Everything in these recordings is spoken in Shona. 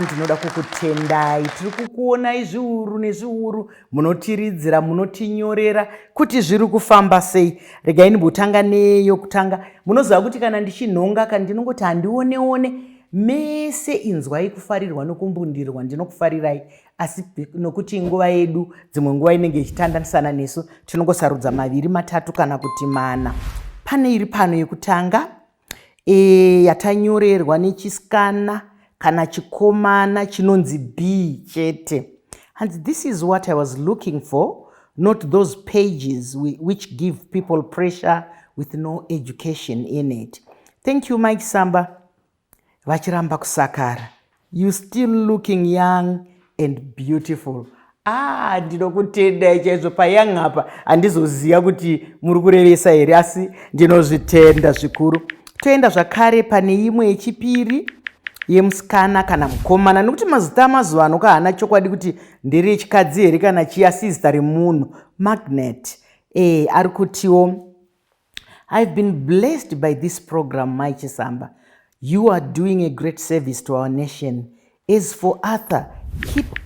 Ndinoda kukutendai. Tiri kukuonai zviuru nezviuru, munotiridzira, munotinyorera kuti zviri kufamba sei. Regai ndimbotanga neyokutanga. Munoziva kuti kana ndichinhonga kana ndinongoti handioneone, mese inzwai kufarirwa nokumbundirwa, ndinokufarirai. Asi nokuti nguva yedu dzimwe nguva inenge ichitandanisana nesu, tinongosarudza 2, 3 kana kuti 4. Pane iri pano yekutanga yatanyorerwa nechisikana kana chikomana chinonzi B chete. And this is what I was looking for, not those pages which give people pressure with no education in it. Thank you, Mike Samba. Vachiramba kusakara. You still looking young and beautiful. Ndinokutenda chaizvo payoung apa handizoziva kuti muri kurevesa here, asi ndinozvitenda zvikuru. Toenda zvakare pane imwe yechipiri yemusikana kana mukomana, nokuti mazita amazuva ano kahana chokwadi kuti nderechikadzi here kana chiasi zita remunhu. Magnet ari kutiwo, I've been blessed by this program, Mike Samba. You are doing a great service to our nation. As for Arthur, keep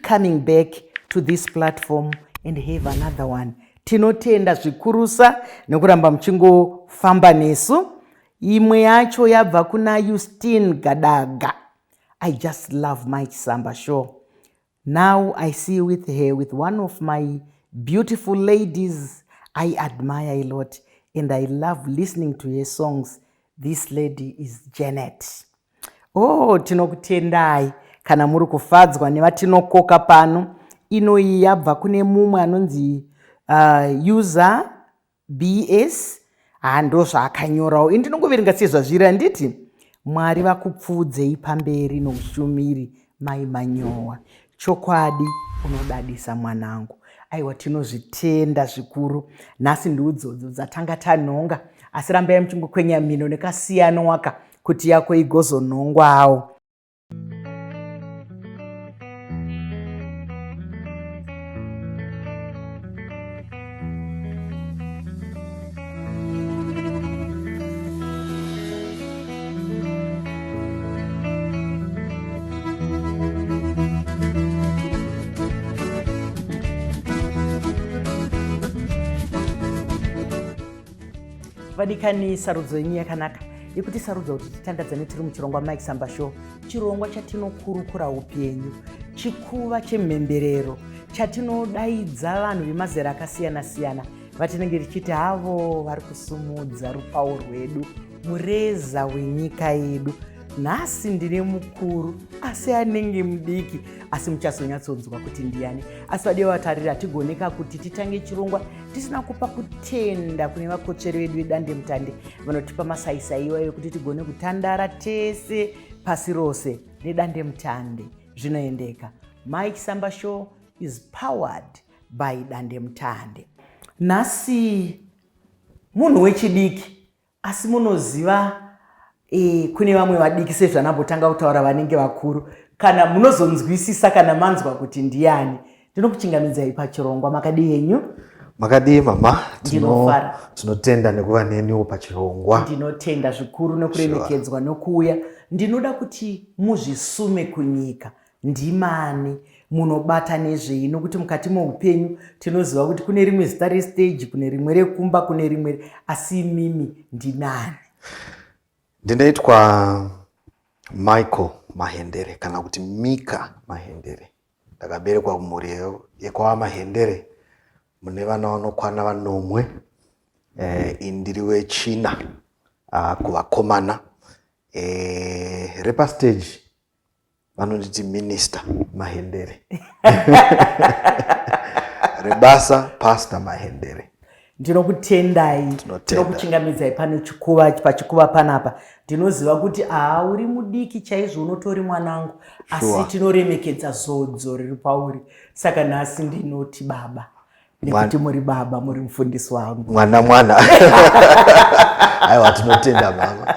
coming back to this platform and have another one. Tinotenda zvikurusa nekuramba muchingofamba nesu. Imwe yacho yabva kuna Justine Gadaga. I just love Mike Samba show. Now I see with her with one of my beautiful ladies I admire a lot and I love listening to her songs. This lady is Janet. Tinokutendai kana muri kufadzwa nevatinokoka pano. Inoyi yabva kune mumwe anonzi user BS. Ndo zvaakanyorawo. Ndinongoverenga sezvazviri handiti. Mwari vakupfudzei pamberi noushumiri, Mai Manyowa. Chokwadi unodadisa mwanangu. Aiwa, tinozvitenda zvikuru. Nhasi ndiudzodzo dzatanga tanhonga, asi rambai muchingokwenya mhino nekasiyano waka kuti yako igozonhongwawo. Vadikani sarudzo yenyu yakanaka yekuti sarudza kuti titandadzane tiri muchirongwa Mike Samba show, chirongwa chatinokurukura upenyu, chikuva chemhemberero chatinodaidza vanhu vemazera akasiyana siyana vatinenge tichiti havo vari kusumudza rupawo rwedu, mureza wenyika yedu. Nhasi ndine mukuru asi anenge mudiki, asi muchazonyatsonzwa kuti ndiani. Asi vadiwa vatarira, tigoneka kuti titange chirongwa tisina kupa kutenda kune vakotsveri vedu vedande mutande vanotipa masaisai iwayo kuti tigone kutandara tese pasi rose nedande mutande. Zvinoendeka. Mike Samba show is powered by dande mutande. Nhasi munhu wechidiki, asi munoziva kune vamwe vadiki sezvanambotanga kutaura vanenge vakuru, kana munozonzwisisa kana manzwa kuti ndiani. Ndinokuchingamidzai pachirongwa. Makadii henyu? Makadii mama. Ndinofara. Tinotenda nekuva neniwo pachirongwa. Ndinotenda zvikuru nekuremekedzwa nokuuya. Ndinoda kuti muzvisume kunyika. Ndimani munobata nezvei, nokuti mukati muupenyu tinoziva kuti kune rimwe zita restage, kune rimwe rekumba, kune rimwe, asi mimi ndinani? Ndinoitwa Michael Mahendere kana kuti Mika Mahendere. Ndakaberekwa kumhuri yekwa Mahendere mune vana vanokwana vanomwe. Indiri wechina kuvakomana. Repa stage vanonditi Minister Mahendere. Rebasa Pastor Mahendere. Ndinokutendai, ndinokuchingamidzai pachikuva panapa. Ndinoziva kuti uri mudiki chaizvo, unotori mwanangu, asi tinoremekedza zodzo riri pauri. Saka nhasi ndinoti baba, nekuti muri baba, muri mufundisi wangu. Mwana. Aiwa, tinotenda mama.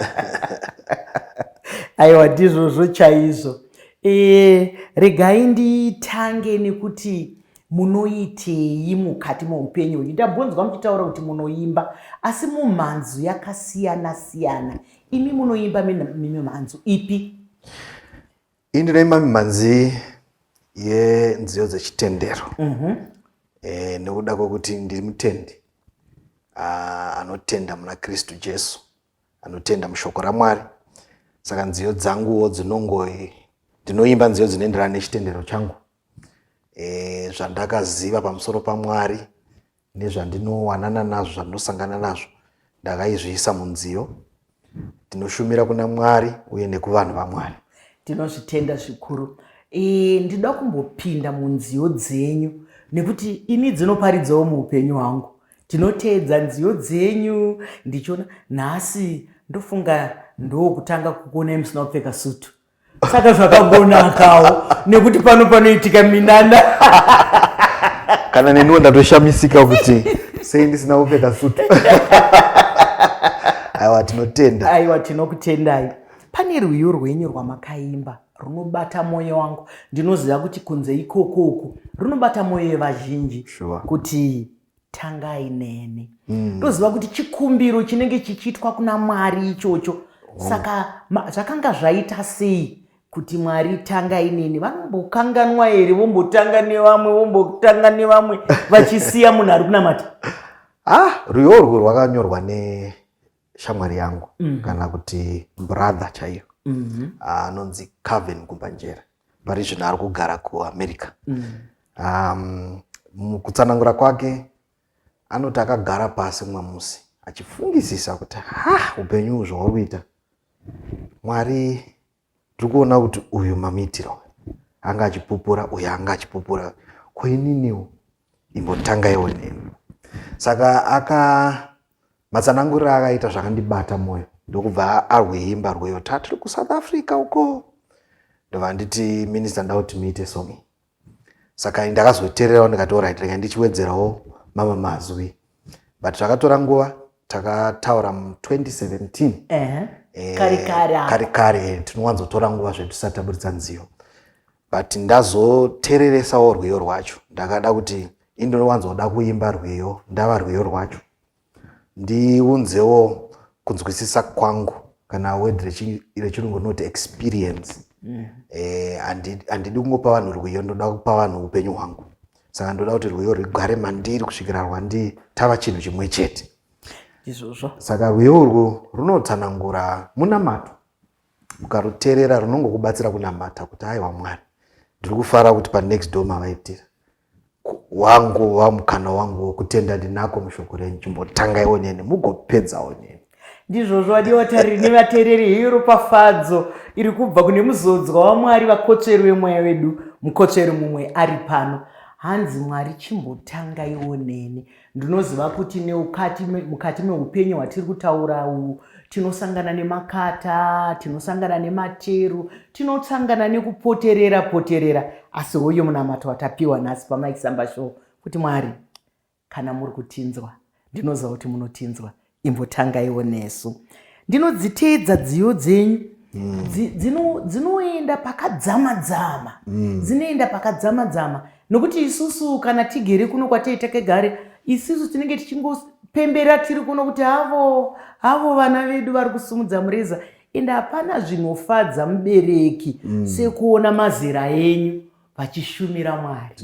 Aiwa, ndizvozvo chaizvo. Regai nditange nekuti munoitei mukati muupenyu. Ndabvunzwa muchitaura kuti munoimba, asi mumhanzu yakasiyana siyana. Imi munoimba mimwe mhanzu ipi? Ini ndinoimba mimanzi yenziyo dzechitendero. Nekuda kwokuti ndiri mutendi anotenda muna Kristu Jesu, anotenda mushoko raMwari. Saka nziyo dzanguwo ndinoimba nziyo dzinoenderana nechitendero changu, zvandakaziva pamusoro paMwari nezvandinowanana nazvo, zvandinosangana nazvo, ndakaizviisa munziyo. Ndinoshumira kuna Mwari uye nekuvanhu vaMwari. Tinozvitenda zvikuru. Ndida kumbopinda munziyo dzenyu nekuti ini dzinoparidzawo muupenyu hwangu. Tinoteedza nziyo dzenyu, ndichiona nhasi ndofunga ndokutanga kukuonai musina kupfeka sutu. Saka zvakagonakawo nekuti panoitika minanda. Kana neniwo ndatoshamisika kuti sei ndisina kupfeka sutu. Aiwa, tinotenda. Aiwa, tinokutendai. Pane rwiyo rwenyu rwamakaimba runobata mwoyo wangu. Ndinoziva kuti kunze ikoko runobata mwoyo wevazhinji. Sure. Kuti tangai neni. Ndoziva kuti chikumbiro chinenge chichiitwa kuna Mwari ichocho. Saka zvakanga zvaita sei kuti Mwari tangai neni? Vanombokanganwa here, vombotanga nevamwe vachisiya munhu ari kunamata? Rwiyo urwu rwakanyorwa neshamwari yangu, kana kuti brother chaiyo, anonzi Calvin Kumbanjera. Pari zvino ari kugara kuAmerica. Mukutsanangura kwake anoti akagara pasi mwamusi achifungisisa kuti upenyu zvauri kuita, Mwari tiri kuona kuti uyu mamuitiro anga achipupura, uyu anga achipupura, koininiwo imbotangaiwo neni. Saka matsananguriro akaita zvakandibata mwoyo. Ndokubva arweimba rweyo, tiri kuSouth Africa uko. Ndobva nditi minister, ndauti kuti muite song. Saka ndakazoteererawo ndikati alright, rega ndichiwedzerawo mama mazwi. But zvakatora nguva, takataura mu2017. Kare tinowanzotora nguva zvedu tisati taburitsa nziyo. But ndazoteereresawo rwiyo rwacho. Ndakada kuti indinowanzoda kuimba rwiyo, ndava rwiyo rwacho. Ndiunzewo kunzwisisa kwangu, kana word rechirungu rinoti experience. Handidi kungopa vanhu rwiyo, ndoda kupa vanhu upenyu hwangu. Saka ndoda kuti rwiyo rwigare mandiri kusvikira rwandi tava chinhu chimwe chete. Saka rwiyo urwu runotsanangura munamato. Ukaruteerera runongokubatsira kunamata kuti haiwa Mwari, ndiri kufara kuti panext door mavaitira wangu wamukana wangu wokutenda ndinako mushoko renyu, chimbotangaiwo neni mugopedzawo neni. Ndizvozvo vadiwa tariri nevateereri, hiyo ropafadzo iri kubva kune muzodzwa waMwari, vakotsveri vemweya wedu, mukotsveri mumwe ari pano. Hanzi Mwari chimbotangaiwo neni. Ndinoziva kuti mukati meupenyu hwatiri kutaura uhu tinosangana nemakata, tinosangana nemateru, tinosangana nekupoterera. Asi hoyo munamato watapiwa nhasi paMike Samba Show kuti Mwari, kana muri kutinzwa, ndinoziva kuti munotinzwa, imbotangaiwo nesu. Ndinodziteedza nziyo dzenyu. Dzinoenda pakadzama-dzama. Dzinoenda pakadzama-dzama. Nokuti isusu kana tigere kuno kwatei takagare, isusu tinenge tichingopembera tiri kuno kuti havo vana vedu vari kusumudza mureza. Ende hapana zvinofadza mubereki sekuona mazera enyu vachishumira Mwari,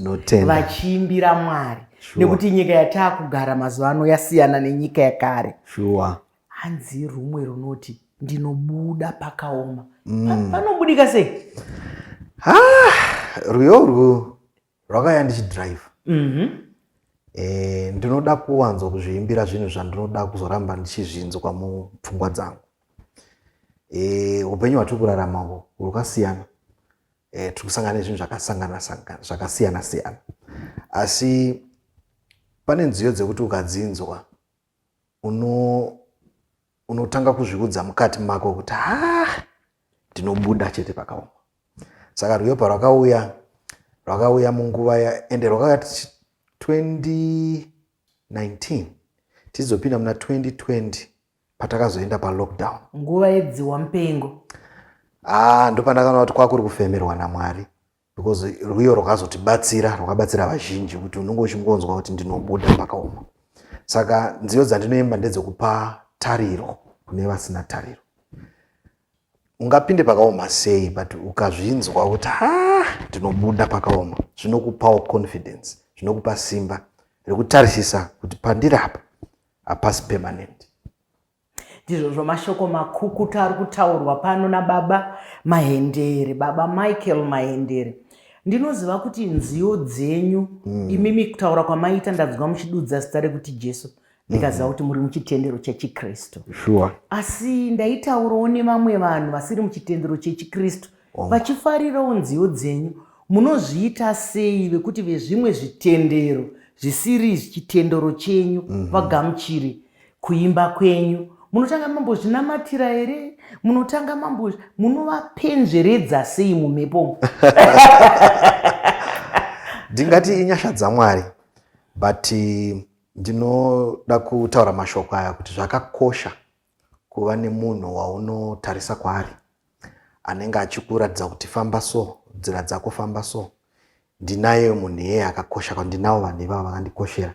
vachiimbira Mwari. Nekuti nyika yatakugara mazuva ano yasiyana nenyika yakare. Hanzi rumwe runoti ndinobuda pakaoma. Panobudika sei? Rwiyo urwu rwakaya ndichidrive. Ndinoda kuwanzo kuzviimbira zvinhu zvandinoda kuzoramba ndichizvinzwa mupfungwa dzangu. Upenyu hwatiri kurarama hwakasiyana. Tiri kusangana nezvinhu zvakasiyana-siyana. Asi pane nziyo dzekuti ukadzinzwa unotanga kuzviudza mukati mako kuti ndinobuda chete pakaoma. Saka rwiyo parwakauya munguva ende rwakauya 2019 tizopinda muna 2020 patakazoenda palockdown, nguva yedziwa mupengo. Ndopandakaona kuti kwakuri kufemerwa naMwari, because rwiyo rwakabatsira vazhinji kuti unenge uchingonzwa kuti ndinobuda pakaoma. Saka nziyo dzandinoimba ndedzekupa tariro kune vasina tariro. ungapinde pakaoma sei but ukazvinzwa kuti ndinobuda pakaoma, zvinokupawo confidence, zvinokupa simba rekutarisisa kuti pandiri apa hapasi permanent. Ndizvo zvomashoko makukutu ari kutaurwa pano naBaba Mahendere, Baba Michael Mahendere. Ndinoziva kuti nziyo dzenyu imimi kutaura kwamaita ndadzwa muchidudza zita rekuti Jesu, ndikaziva kuti muri muchitendero chechiKristu. Sure. Asi ndaitaurawo nevamwe vanhu vasiri muchitendero chechiKristu vachifarirawo nziyo dzenyu. Munozviita sei vekuti vezvimwe zvitendero zvisiri chitendero chenyu vagamuchire kuimba kwenyu? Munotanga mambozvinamatira here? Munotanga munovapenzveredza sei mumhepo? Ndingati inyasha dzaMwari, but ndinoda kutaura mashoko aya kuti zvakakosha kuva nemunhu waunotarisa kwaari anenge achikuratidza kuti famba so, nzira dzako famba so. Ndinaye munhu iyeye akakosha, ndinawo vanhu ivavo vakandikoshera.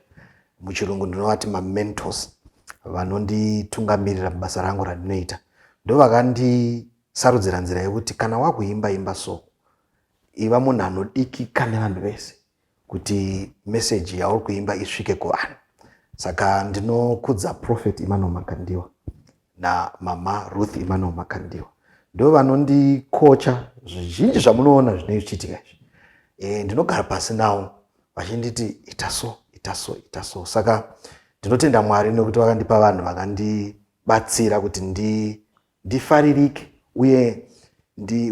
Muchirungu ndinovati mamentors, vanonditungamirira mubasa rangu randinoita. Ndo vakandisarudzira nzira yekuti kana wakuimba imba so, iva munhu anodikika nevanhu vese kuti message yauri kuimba isvike kuvanhu. Saka ndinokudza Prophet Emmanuel Makandiwa na Mama Ruth Emmanuel Makandiwa. Ndo vanondikocha zvizhinji zvamunoona zvinoitika izvi. Ndinogara pasi nawo vachinditi ita so. Saka ndinotenda Mwari nekuti vakandipa vanhu vakandibatsira kuti ndifaririke uye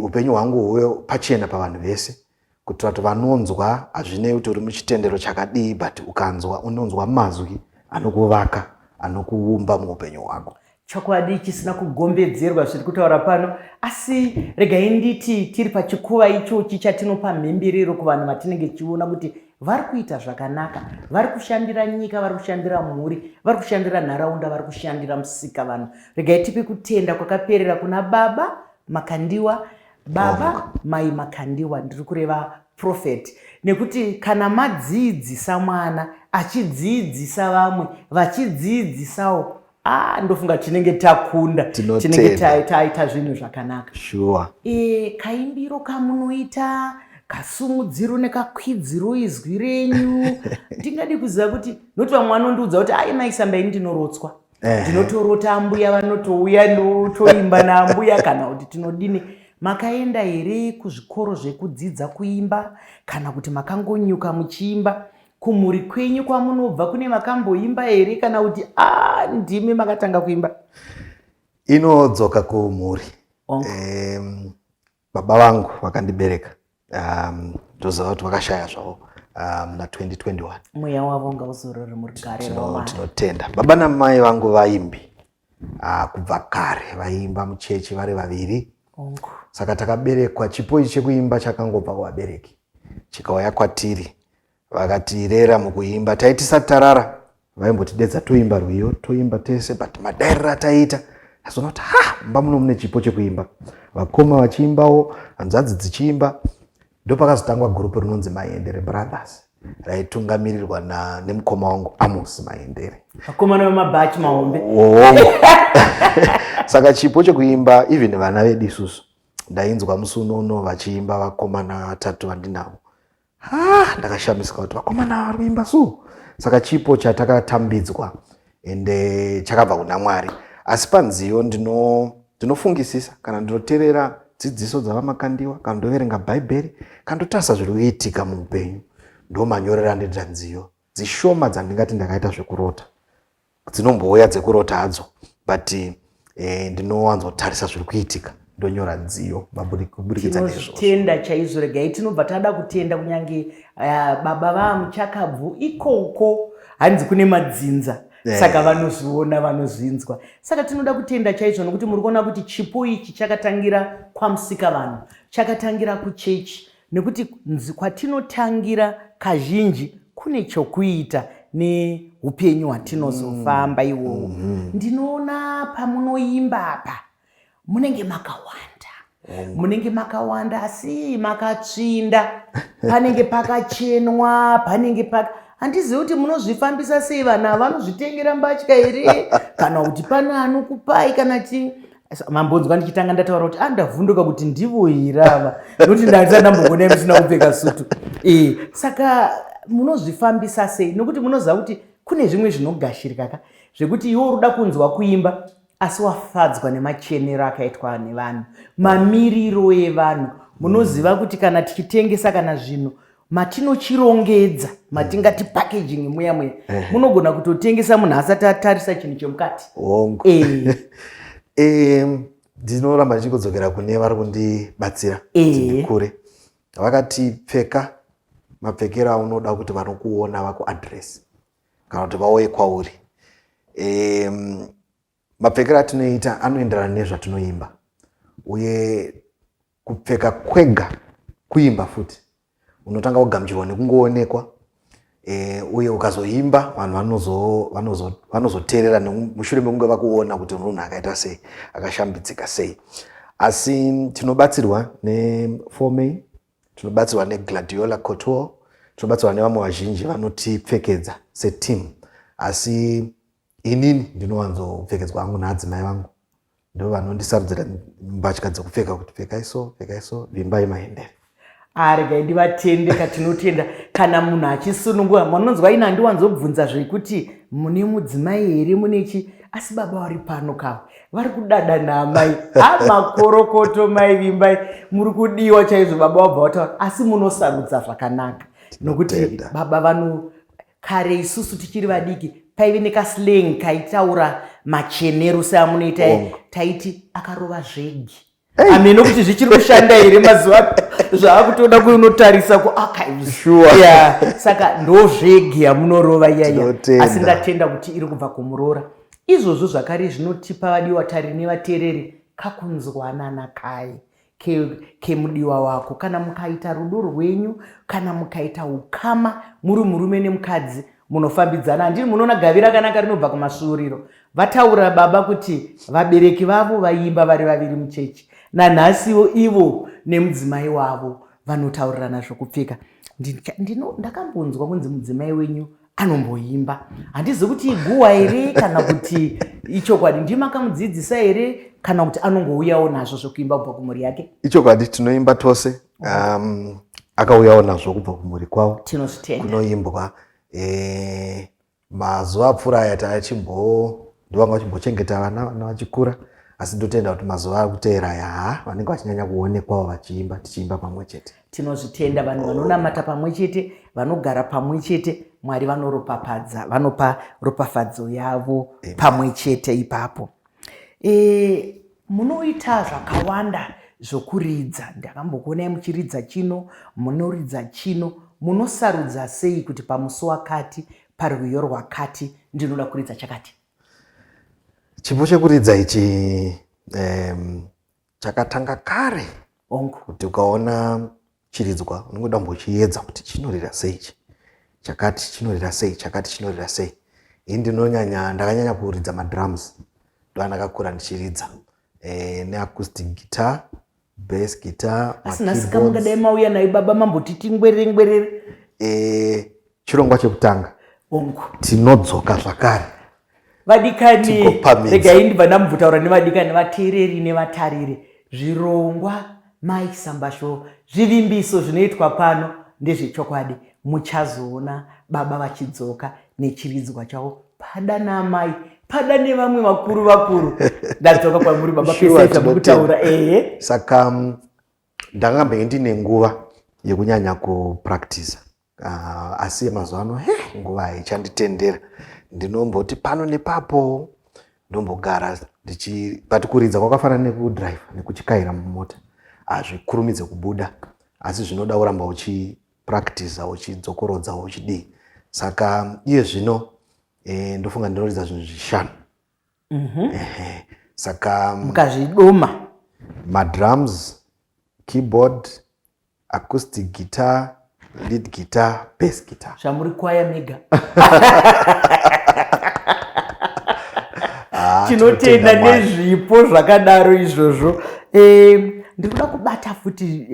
upenyu hwangu huve pachena pavanhu vese, kuti vatu vanonzwa hazvinei kuti uri muchitendero chakadii, but ukanzwa unonzwa mazwi anokuvaka, anokuumba muupenyu hwako. Chokwadi chisina kugombedzerwa zviri kutaura pano, asi regai nditi tiri pachikuva ichochi chatinopa mhemberero kuvanhu vatinenge tichiona kuti vari kuita zvakanaka, vari kushandira nyika, vari kushandira mhuri, vari kushandira nharaunda, vari kushandira musika vanhu. Regai tipe kutenda kwakaperera kuna Baba Makandiwa, Baba Mai Makandiwa, ndiri kureva Prophet, nekuti kana madzidzisa mwana achidzidzisa vamwe vachidzidzisawo, ndofunga tinenge takunda, tinenge taita zvinhu zvakanaka. Sure. Kaimbiro kamunoita, kasumudziro nekakwidziro izwi renyu, ndingadi kuziva kuti noti vamwe vanondiudza kuti maisamba ini ndinorotswa, ndinotorota ambuya vanotouya ndotoimba naambuya, kana kuti tinodini. Makaenda here kuzvikoro zvekudzidza kuimba, kana kuti makangonyuka muchiimba? Kumhuri kwenyu kwamunobva kune makamboimba here, kana kuti ndimi makatanga kuimba? Inodzoka kumhuri. Baba vangu vakandibereka, ndoziva kuti vakashaya zvavo muna 2021. Mweya wavo ngauzorore murugare rwaMwari. Tinotenda. Baba namai vangu vaimbi, kubva kare vaimba muchechi vari vaviri. Saka takaberekwa, chipo ichi chekuimba chakangobva kuvabereki chikauya kwatiri, vakatirera mukuimba. Taiti satarara vaimbotidedza toimba rwiyo, toimba tese, but madairiro ataita azona kuti mumba muno mune chipo chekuimba. Vakoma vachiimbawo, hanzvadzi dzichiimba. Ndo pakazotangwa gurupu rinonzi Mahendere Brothers, raitungamirirwa nemukoma wangu Amos Mahendere. Vakomana vemabhachi mahombe. Saka chipo chekuimba, even vana vedu isusu ndainzwa musi unono vachiimba vakomana vatatu vandinavo. Ndakashamisika kuti vakomana vari kuimba so. Saka chipo chatakatambidzwa ende chakabva kuna Mwari. Asi panziyo ndinofungisisa kana ndinoteerera dzidziso dzavaMakandiwa, kana ndoverenga Bhaibheri, kana ndotarisa zviri kuitika muupenyu, ndomanyorera ndinoita nziyo dzishoma dzandingati ndakaita zvekurota. Dzinombouya dzekurota hadzo, but ndinowanzotarisa zviri kuitika, ndonyora nziyo kuburikidza nezvozvo. Tinotenda chaizvo. Regai tinobva tada kutenda kunyange baba vamuchakabvu ikoko hanzi kune madzinza, saka vanozviona, vanozvinzwa. Saka tinoda kutenda chaizvo nokuti muri kuona kuti chipo ichi chakatangira kwamusika vanhu, chakatangira kuchechi, nekuti kwatinotangira kazhinji kune chokuita neupenyu hwatinozofamba iwowo. Ndinoona pamunoimba apa munenge makawanda, asi makatsvinda, panenge pakachenwa, handizivi kuti munozvifambisa sei vanhu ava, vanozvitengera mbatya here, kana kuti pane anokupai, kana mambonzwa ndichitanga ndataura kuti ndavhunduka kuti ndivoirava nokuti ndandambogona musina kupfeka sutu. Saka munozvifambisa sei? Nokuti munoziva kuti kune zvimwe zvinogashirika zvekuti iwe uruda kunzwa kuimba asi wafadzwa nemachenero akaitwa nevanhu, mamiriro evanhu. Munoziva kuti kana tichitengesa kana zvinhu matinochirongedza, matingati packaging muya munogona kutotengesa munhu asati atarisa chinhu chemukati. Ndinoramba ndichikodzokera kune vari kundibatsira kure. Vakati pfeka mapfekero aunoda kuti vanokuona vakuadresi kana kuti vauye kwauri. Mapfekero atinoita anoenderana nezvatinoimba, uye kupfeka kwega kuimba futi unotanga kugamuchirwa nekungoonekwa, uye ukazoimba vanhu vanozoteerera mushure mekunge vakuona kuti munhu akaita sei, akashambidzika sei. Asi tinobatsirwa neFormay, tinobatsirwa neGladiola Couture, tinobatsirwa nevamwe vazhinji vanotipfekedza seteam. Asi inini ndinowanzopfekedzwa hangu naadzimai vangu, ndo vanondisarudzira mbatya dzekupfeka kuti pfekai so, vimbai maendere. Regai ndivatende katinotenda kana munhu achisunungura. Munonzwa ina ndiwanzobvunza zvekuti mune mudzimai here munechi, asi baba vari pano kavo vari kudada naamai. Makorokoto mai vimbai, muri kudiwa chaizvo. Baba wabva wataura asi munosarudza zvakanaka, nokuti baba kare isusu tichiri vadiki paive nekaslang kaitaura machenero seamunoita taiti akarova zvegi. Ameno kuti zvichiri kushanda here mazuva zvaakutoda kunotarisa kuarchives. Saka ndozvegi yamunorova iyaya, asi ndatenda kuti iri kubva kumuroora. Izvozvo zvakare zvinotipa vadiwa tari nevateereri kakunzwanana kai kemudiwa wako. Kana mukaita rudo rwenyu, kana mukaita ukama muri murume nemukadzi munofambidzana. Handiri munoona gavi rakanaka rinobva kumasvuuriro. Vataura baba kuti vabereki vavo vaimba vari vaviri muchechi, nanhasiwo ivo nemudzimai wavo vanotaurirana zvokupfeka. Ndakambonzwa kunzi mudzimai wenyu anomboimba. Handizi kuti iguwa here kana kuti ichokwadi. Ndimakamudzidzisa here kana kuti anongouyawo nazvo zvokuimba kubva kumhuri yake? Ichokwadi, tinoimba tose. Akauyawo nazvo kubva kumhuri kwavo. Tinozvitenda. Kunoimbwa. Mazuva apfuura aya ndovanga vachimbochengeta vana vachikura, asi ndotenda kuti mazuva akuteera aya vanenge vachinyanya kuonekwawo vachiimba, tichiimba pamwe chete. Tinozvitenda vanhu vanonamata pamwe chete, vanogara pamwe chete. Mwari vanoropafadza, vanopa ropafadzo yavo pamwe chete ipapo. Munoita zvakawanda zvokuridza. Ndakambokuonai muchiridza chino, munoridza chino. Munosarudza sei kuti pamusi wakati, parwiyo rwakati, ndinoda kuridza chakati? Chipo chekuridza ichi chakatanga kare. Kuti ukaona chiridzwa unongoda mbochiedza kuti chinorira sei ichi, chakati chinorira sei, chakati chinorira sei. Ndakanyanya kuridza madrums, ndokandakakura ndichiridza neacoustic guitar, bass guitar, asinasika mungadai mauya naye baba mambotiti ngwerere. Chirongwa chekutanga tinodzoka zvakare. Vadikani, regai ndibva ndamubvutaura nevadikani, vateereri nevatariri. Zvirongwa Mike Samba Show, zvivimbiso zvinoitwa pano ndezvechokwadi. Muchazoona baba vachidzoka nechiridzwa chavo pada namai, pada nevamwe vakuru. Ndadzoka kwamuri baba pesa mukutaura. Saka ndakambe ndine nguva yekunyanya kupractice. Asi mazuva ano nguva haichanditendera. Ndinomboti pano nepapo ndombogara but kuridza kwakafanana nekudrive, nekuchikaira mumota. Hazvikurumidze kubuda, asi zvinoda kuramba uchipractice, uchidzokorodza, uchidii. Saka iye zvino ndofunga ndinoridza zvinhu zvishanu. Saka mukazvidoma: madrums, keyboard, acoustic guitar, lead guitar, bass guitar. Zvamuri kwaya mega. Tinotenda nezvipo zvakadaro izvozvo. ndiri kuda kubata futi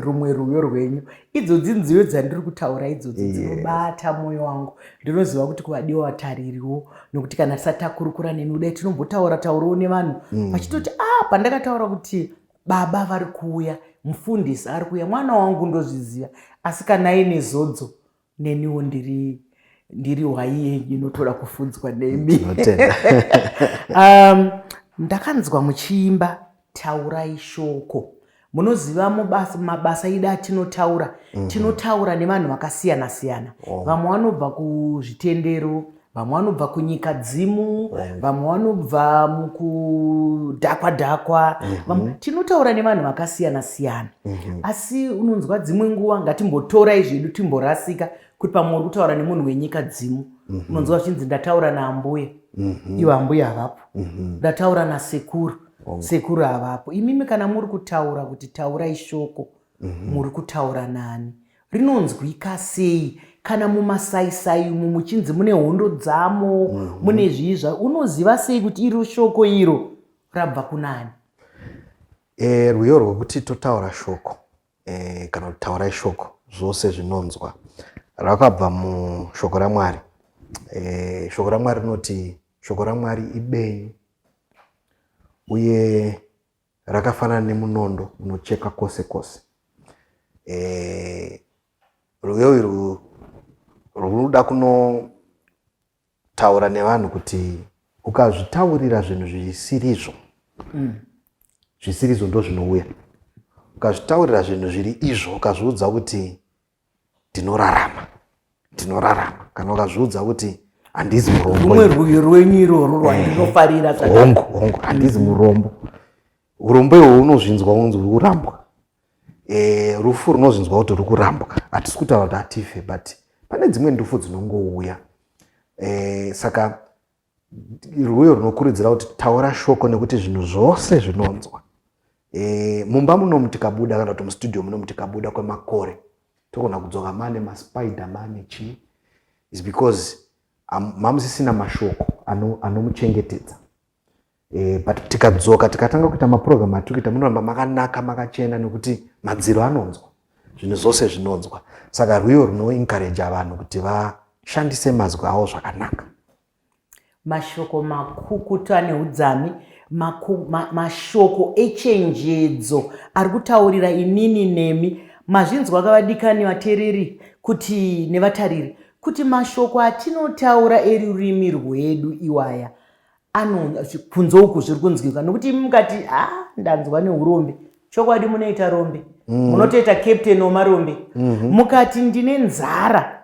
rumwe rwiyo rwenyu. Idzodzi nziyo dzandiri kutaura idzodzi dzinobata mwoyo wangu. Ndinoziva kuti kuvadiwa vataririwo, nokuti kana tisatakurukura nemi kudai tinombotaura taurawo nevanhu vachitoti pandakataura kuti baba vari kuuya, mufundisi ari kuuya, mwana wangu ndozviziva. Asi kana aine zodzo, neniwo ndiri hwai yenyu inotoda kufunzwa nemi. Ndakanzwa muchiimba taurai shoko. Munoziva mabasa edu atinotaura, tinotaura nevanhu vakasiyana siyana. Vamwe vanobva kuzvitendero, vamwe vanobva kunyika dzimu, vamwe vanobva mukudhakwa dhakwa. Tinotaura nevanhu vakasiyana siyana. Asi unonzwa dzimwe nguva ngatimbotorai zvedu timborasika kuti pamwe uri kutaura nemunhu wenyika dzimu. Unonzwa vachinzi ndataura naambuya, ivo ambuya havapo. Ndataura nasekuru, sekuru havapo. Imimi kana muri kutaura kuti taurai shoko, muri kutaura nani. Rinonzwika sei kana mumasaisai umu muchinzi mune hondo dzamo, mune zvizva, unoziva sei kuti iro shoko iro rabva kunani? Rwiyo rwekuti totaura shoko kana kuti taurai shoko zvose zvinonzwa rakabva mushoko raMwari. Shoko raMwari rinoti shoko raMwari ibenyu uye rakafanana nemunondo unocheka kwose kwose. Rwiyo irwu runoda kunotaura nevanhu kuti ukazvitaurira zvinhu zvisirizvo, zvisirizo ndo zvinouya. Ukazvitaurira zvinhu zviri izvo, ukazviudza kuti ndinorarama, kana ukazviudza kuti handizi murombo, rumwe rwiyo rwenyu irworwo rwandinofarira hongu handizi murombo. Urombo ihwo unozvinzwa unonzi uri kurambwa. Rufu runozvinzwa kuti ruri kurambwa. Hatisi kutaura kuti hatife, but pane dzimwe ndufu dzinongouya. Saka rwiyo runokurudzira kuti taura shoko nekuti zvinhu zvose zvinonzwa. Mumba munomu tikabuda kana kuti mustudio munomu tikabuda kwemakore togona kudzoka mane maspider mane chii, is because mamusisina mashoko anomuchengetedza. But tikadzoka tikatanga kuita maprogram atiri kuita munoramba makanaka makachena nekuti madziro anonzwa, zvinhu zvose zvinonzwa. Saka rwiyo runoencourage vanhu kuti vashandise mazwi avo zvakanaka. Mashoko makukutu nehudzami, mashoko echenjedzo ari kutaurira inini nemi. Mazvinzwa kavadikani vateereri kuti nevatariri kuti mashoko atinotaura erurimi rwedu iwaya kunze uku zviri kunzwika, nokuti mukati ndanzwa neurombe, chokwadi munoita rombe, munotoita captain wemarombe. Mukati ndine nzara,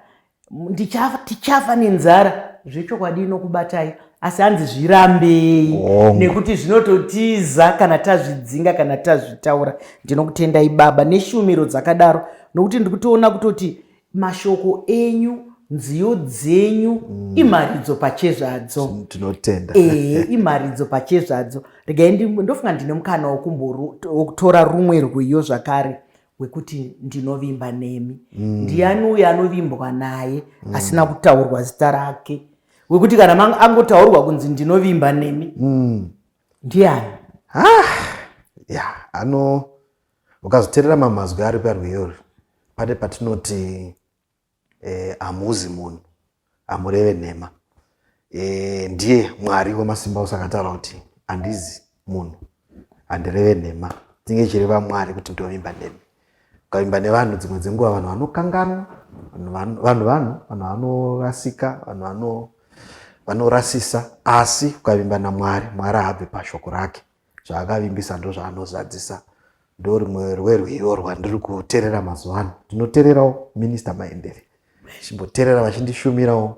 tichafa nenzara, zvechokwadi inokubatai, asi hanzi zvirambei nekuti zvinototiza kana tazvidzinga kana tazvitaura. Ndinokutendai baba neshumiro dzakadaro, nokuti ndikutoona kutoti mashoko enyu, nziyo dzenyu imharidzo pachezvadzo. Tinotenda. Imharidzo pachezvadzo. Regai ndofunga ndine mukana wokutora rumwe rwiyo zvakare wekuti ndinovimba nemi. Ndiani uyo anovimbwa naye asina kutaurwa zita rake, wekuti kana angotaurwa kunzi ndinovimba nemi, ndiani? Ukazoteerera mamazwi ari parwiyo pade patinoti hamuzi munhu, hamureve nhema. Ndiye Mwari wemasimba ose akataura kuti handizi munhu, handireve nhema. Tinge chireva Mwari kuti ndovimba nemi. Ukavimba nevanhu dzimwe dzenguva vanhu vanokangana, vanhu vanorasika, vanhu vanorasisa. Asi ukavimba naMwari, Mwari haabve pashoko rake. Zvaakavimbisa ndo zvaanozadzisa. Ndo rimwe rwerwiyo rwandiri kuteerera mazuva ano. Ndinoteererawo Minista Maendere, chimboteerera vachindishumirawo.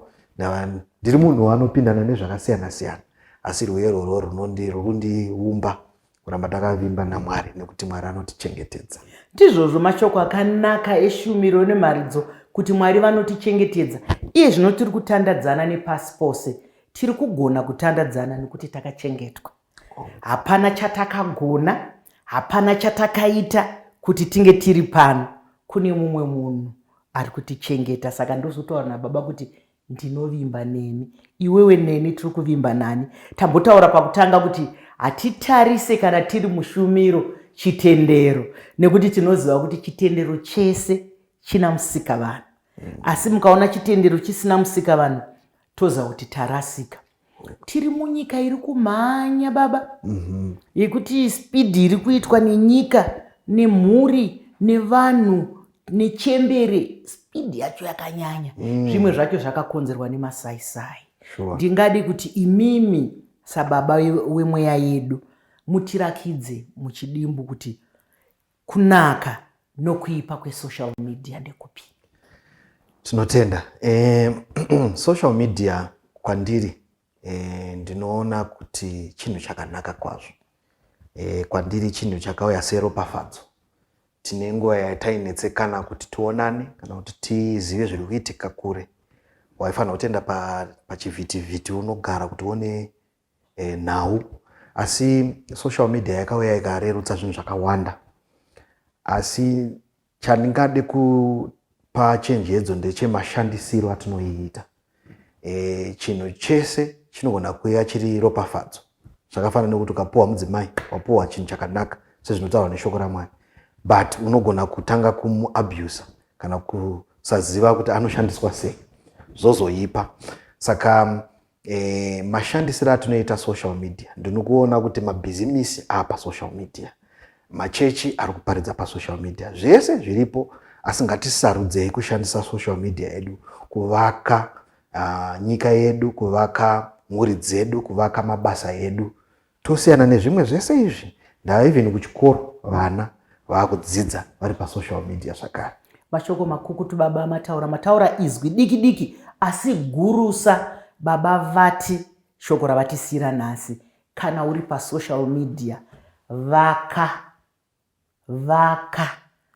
Ndiri munhu wanopindana nezvakasiyana siyana, asi rwiyo rworwo runondiumba kuramba takavimba naMwari nekuti Mwari anotichengetedza. Ndizvozvo mashoko akanaka eshumiro nemharidzo kuti Mwari vanotichengetedza. Iye zvino tiri kutandadzana nepasi pose, tiri kugona kutandadzana nekuti takachengetwa. Hapana chatakagona, hapana chatakaita kuti tinge tiri pano. Kune mumwe munhu ari kutichengeta. Saka ndozotaura nababa kuti ndinovimba nemi, iwewe neni tiri kuvimba nani. Tambotaura pakutanga kuti hatitarise kana tiri mushumiro chitendero, nekuti tinoziva kuti chitendero chese china musikavanhu. Asi mukaona chitendero chisina musikavanhu, toziva kuti tarasika. Tiri munyika iri kumhanya baba, yekuti spidi iri kuitwa nenyika, nemhuri, nevanhu, nechembere, spidi yacho yakanyanya. Zvimwe zvacho zvakakonzerwa nemasaisai. Ndingadi kuti imimi sababa wemweya yedu mutirakidze muchidimbu kuti kunaka nokuipa kwesocial media ndekupi. Tinotenda. Social media kwandiri ndinoona kuti chinhu chakanaka kwazvo. Kwandiri chinhu chakauya seropafadzo. Tine nguva yatainetsekana kuti tionane kana kuti tizive zviri kuitika kure. Waifanira kutenda pachivhiti-vhiti unogara kuti uone nhau. Asi social media yakauya ikarerutsa zvinhu zvakawanda. Asi chandingade kupa chenjedzo ndechemashandisiro atinoiita. Chinhu chese chinogona kuuya chiri ropafadzo. Zvakafanana nekuti ukapuwa mudzimai, wapuwa chinhu chakanaka sezvinotaurwa neshoko raMwari. But unogona kutanga kumuabuse kana kusaziva kuti anoshandiswa sei. Zozoipa. Saka mashandisiro atinoita social media. Ndinokuona kuti mabhizimisi apa social media. Machechi ari kuparidza pasocial media. Zvese zviripo, asi ngatisarudzei kushandisa social media yedu kuvaka nyika yedu, kuvaka mhuri dzedu, kuvaka mabasa edu. Tosiyana nezvimwe zvese izvi. Even kuchikoro vana vakudzidza vari pasocial media zvakare. Mashoko makukutu baba mataura izwi diki diki asi gurusa baba vati shoko ravatisira nhasi. Kana uri pasocial media vaka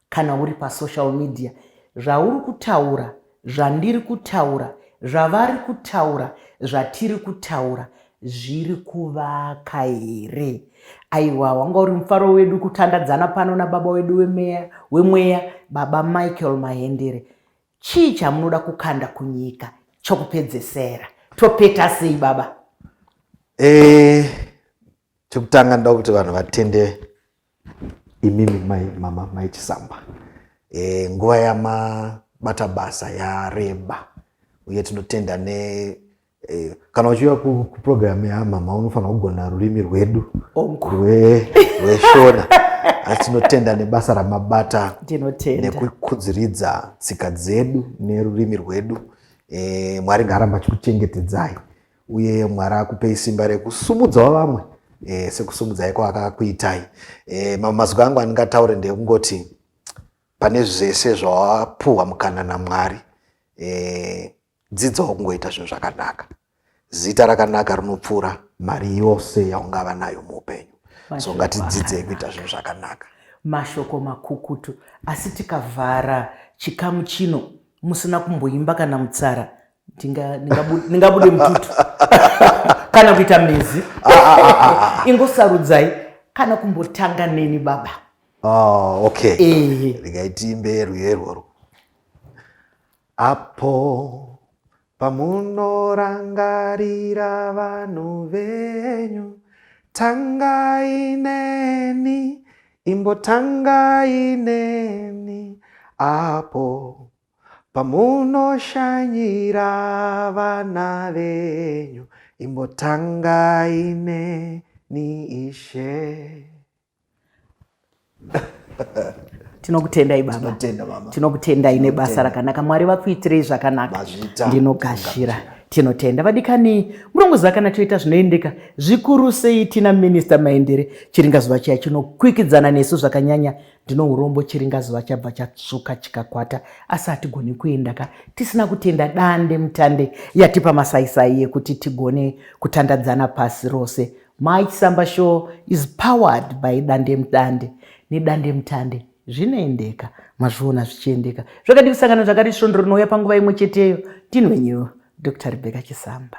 kana uri pasocial media zvauri kutaura, zvandiri kutaura, zvavari kutaura, zvatiri kutaura zviri kuvaka here? Aiwa, wanga uri mufaro wedu kutandadzana pano nababa wedu wemweya baba Michael Mahendere. Chii chamunoda kukanda kunyika chokupedzesera? Topeta sei baba? Chokutanga ndoda kuti vanhu vatende imimi mama Maichisamba. Nguva yamabata basa yareba. Uye tinotenda kana uchiuya kuprogramu yamama unofanira kugona rurimi rwedu rweshona. Asi tinotenda nebasa ramabata nekukudziridza tsika dzedu nerurimi rwedu. Mwari ngaaramba achikuchengetedzai. Uye Mwari akupei simba rekusumudzawo vamwe sekusumudzai kwakakuitai. Mazwi angu andingataure ndekungoti pane zvese zvawapuhwa mukana naMwari, dzidzawo kungoita zvinhu zvakanaka. Zita rakanaka rinopfuura mari yose yaungava nayo muupenyu. So ngatidzidzei kuita zvinhu zvakanaka. Mashoko makukutu. Asi tikavhara chikamu chino musina kumboimba kana mutsara, ndingabude mututu kana kuita mezi. Ingosarudzai kana kumbotanga neni baba. Okay. Ndingaitimbe ruyerwo. Apo pamunorangarira vanhu venyu, tangai neni, imbotangai neni. Apo pamunoshanyira vana venyu, imbotangai neni Ishe. Tinokutendai baba. Tinokutendai nebasa rakanaka. Mwari vakuitirei zvakanaka. Ndinogashira. Tinotenda vadikani murongoza kana toita zvinoendeka zvikuru sei tina Minister Mahendere. Chiringazuva chiya chinokwikidzana nesu zvakanyanya. Ndino urombo chiringazuva chabva chatsvuka chikakwata asi hatigoni kuendaka tisina kutenda dande mutande yatipa masaisai ekuti tigone kutandadzana pasi rose. Maichisamba Show is powered by dande mutande. Nedande mutande zvinoendeka, mazviona zvichiendeka. Zvakadi kusangana zvakati svondoro rinouya panguva imwe cheteyo. Ndinwenyu Dr. Rebecca Chisamba.